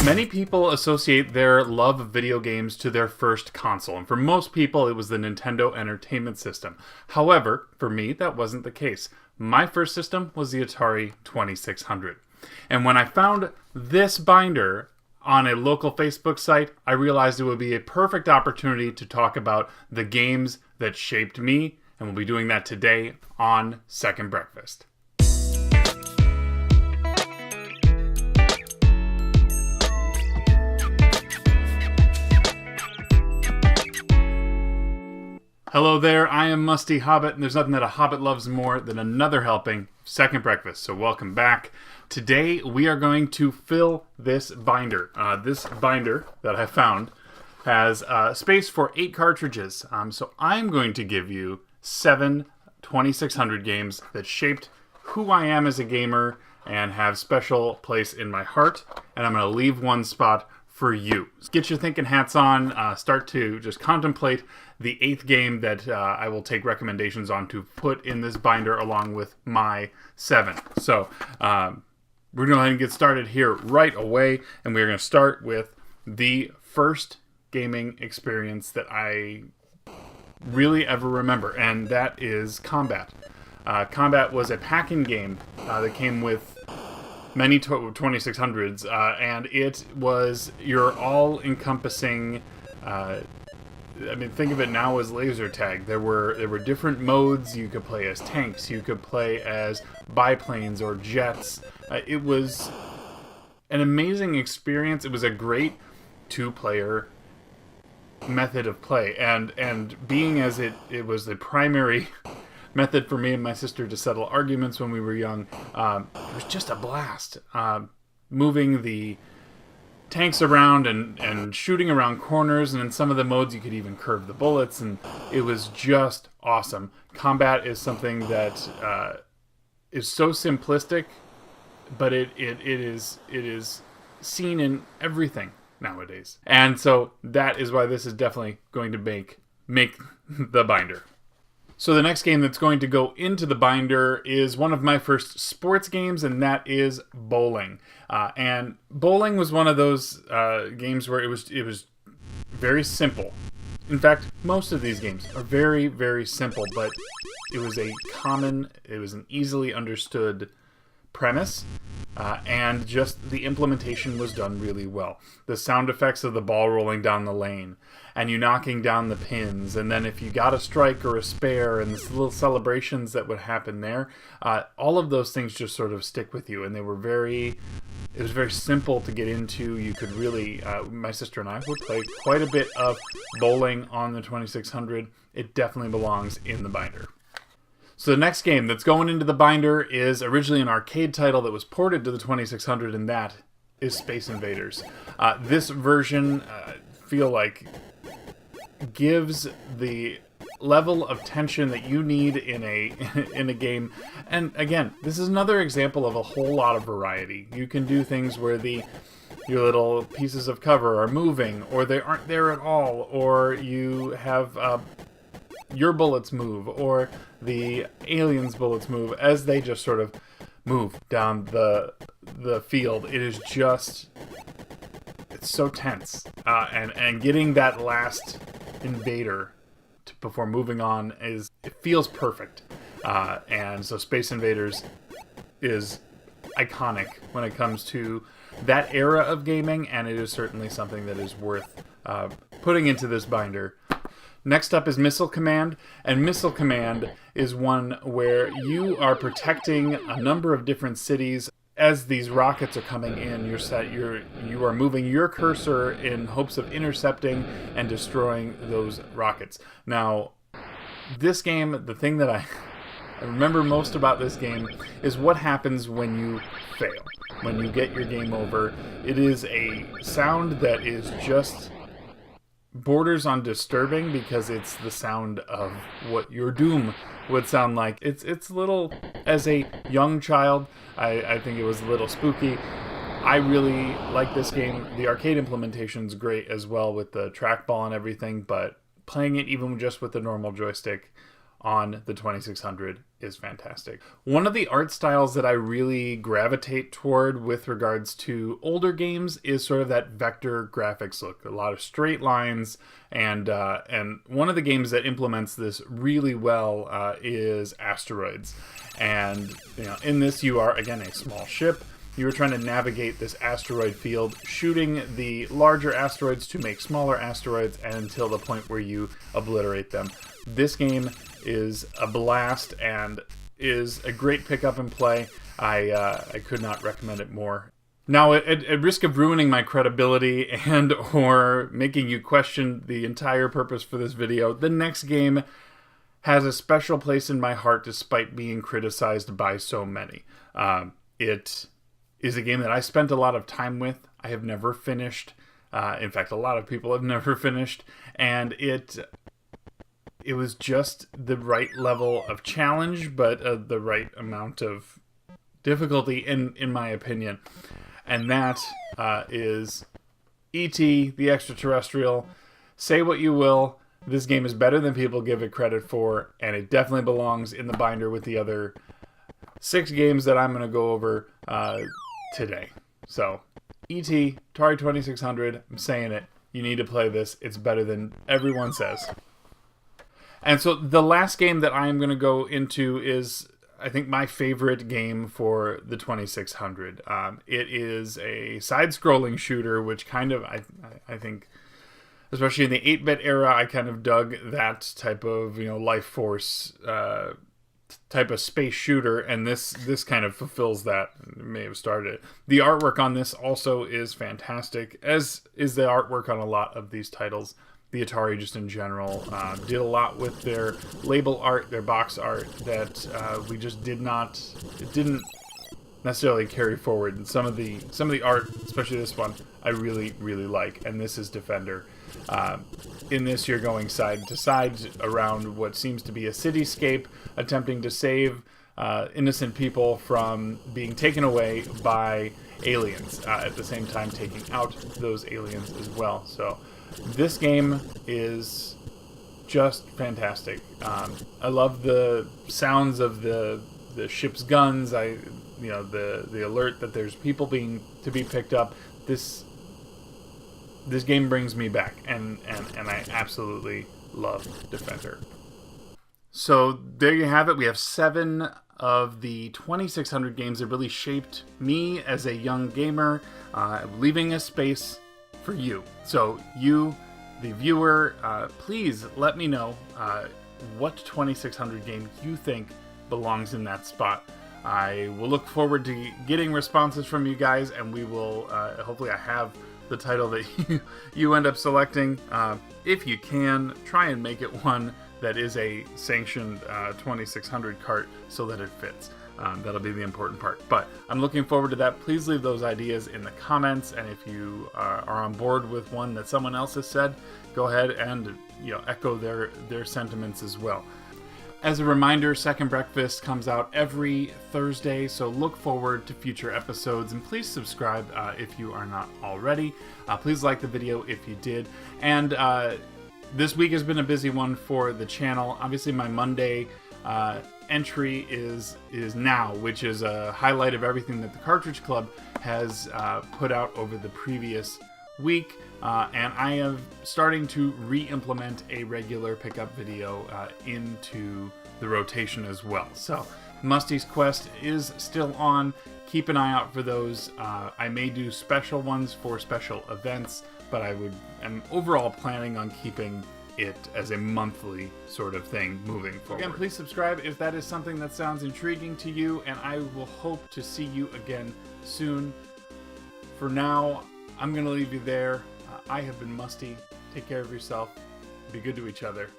Many people associate their love of video games to their first console, and for most people it was the Nintendo Entertainment System. However, for me, that wasn't the case. My first system was the Atari 2600. And when I found this binder on a local Facebook site, I realized it would be a perfect opportunity to talk about the games that shaped me, and we'll be doing that today on Second Breakfast. Hello there, I am Musty Hobbit, and there's nothing that a Hobbit loves more than another helping of Second Breakfast, so welcome back. Today we are going to fill this binder. This binder that I found has space for 8 cartridges, so I'm going to give you 7 2600 games that shaped who I am as a gamer and have special place in my heart, and I'm going to leave one spot for you. Get your thinking hats on, start to just contemplate the 8th game that I will take recommendations on to put in this binder along with my 7. So we're going to go ahead and get started here right away, and we're going to start with the first gaming experience that I really ever remember, and that is Combat. Combat was a pack-in game that came with many 2600s, and it was your all-encompassing. Think of it now as laser tag. There were different modes. You could play as tanks. You could play as biplanes or jets. It was an amazing experience. It was a great 2-player method of play, and being as it was the primary method for me and my sister to settle arguments when we were young, it was just a blast. Moving the tanks around and shooting around corners, and in some of the modes you could even curve the bullets, and it was just awesome. Combat is something that is so simplistic, but it is seen in everything nowadays. And so that is why this is definitely going to make the binder. So the next game that's going to go into the binder is one of my first sports games, and that is bowling. And bowling was one of those games where it was very simple. In fact, most of these games are very, very simple, but it was an easily understood premise, and just the implementation was done really well. The sound effects of the ball rolling down the lane, and you knocking down the pins, and then if you got a strike or a spare, and the little celebrations that would happen there, all of those things just sort of stick with you, and it was very simple to get into. You could really, my sister and I would play quite a bit of bowling on the 2600. It definitely belongs in the binder. So the next game that's going into the binder is originally an arcade title that was ported to the 2600, and that is Space Invaders. This version, feel like, gives the level of tension that you need in a game. And again, this is another example of a whole lot of variety. You can do things where your little pieces of cover are moving, or they aren't there at all, or you have your bullets move, or the aliens' bullets move as they just sort of move down the field. It's so tense, and getting that last invader before moving on it feels perfect. And so Space Invaders is iconic when it comes to that era of gaming, and it is certainly something that is worth putting into this binder. Next up is Missile Command, and Missile Command is one where you are protecting a number of different cities. As these rockets are coming in, you are moving your cursor in hopes of intercepting and destroying those rockets. Now, this game, the thing that I remember most about this game is what happens when you fail, when you get your game over. It is a sound that is just borders on disturbing, because it's the sound of what your doom would sound like. It's a little, as a young child, I think it was a little spooky. I really like this game. The arcade implementation's great as well with the trackball and everything, but playing it even just with the normal joystick, on the 2600 is fantastic. One of the art styles that I really gravitate toward with regards to older games is sort of that vector graphics look. A lot of straight lines, and one of the games that implements this really well is Asteroids. And in this you are, again, a small ship. You are trying to navigate this asteroid field, shooting the larger asteroids to make smaller asteroids until the point where you obliterate them. This game is a blast and is a great pick up and play. I could not recommend it more. Now, at risk of ruining my credibility and or making you question the entire purpose for this video, the next game has a special place in my heart despite being criticized by so many. It is a game that I spent a lot of time with. I have never finished. In fact, a lot of people have never finished. And it was just the right level of challenge, but the right amount of difficulty, in my opinion. And that is E.T. the Extraterrestrial. Say what you will, this game is better than people give it credit for, and it definitely belongs in the binder with the other 6 games that I'm going to go over today. So, E.T., Atari 2600, I'm saying it. You need to play this. It's better than everyone says. And so the last game that I am going to go into is, I think, my favorite game for the 2600. It is a side-scrolling shooter, which kind of, I think, especially in the 8-bit era, I kind of dug that type of, Life Force type of space shooter, and this kind of fulfills that. It may have started it. The artwork on this also is fantastic, as is the artwork on a lot of these titles. The Atari, just in general, did a lot with their label art, their box art, that we just didn't necessarily carry forward. And some of the art, especially this one, I really, really like. And this is Defender. In this, you're going side to side around what seems to be a cityscape, attempting to save innocent people from being taken away by aliens, at the same time taking out those aliens as well. So this game is just fantastic. I love the sounds of the ship's guns. The alert that there's people to be picked up. This game brings me back, and I absolutely love Defender. So there you have it. We have 7 of the 2600 games that really shaped me as a young gamer, leaving a space for you. So you, the viewer, please let me know what 2600 game you think belongs in that spot. I will look forward to getting responses from you guys, and we will, hopefully I have the title that you end up selecting. If you can, try and make it one that is a sanctioned 2600 cart so that it fits. That'll be the important part. But I'm looking forward to that. Please leave those ideas in the comments, and if you are on board with one that someone else has said, go ahead and echo their sentiments as well. As a reminder, Second Breakfast comes out every Thursday, so look forward to future episodes, and please subscribe if you are not already. Please like the video if you did. And this week has been a busy one for the channel. Obviously, my Monday entry is now, which is a highlight of everything that the Cartridge Club has put out over the previous week. And I am starting to re-implement a regular pickup video into the rotation as well. So Musty's Quest is still on. Keep an eye out for those. I may do special ones for special events, but I'm overall planning on keeping it as a monthly sort of thing moving forward. Again, please subscribe if that is something that sounds intriguing to you, and I will hope to see you again soon. For now, I'm going to leave you there. I have been Musty. Take care of yourself. Be good to each other.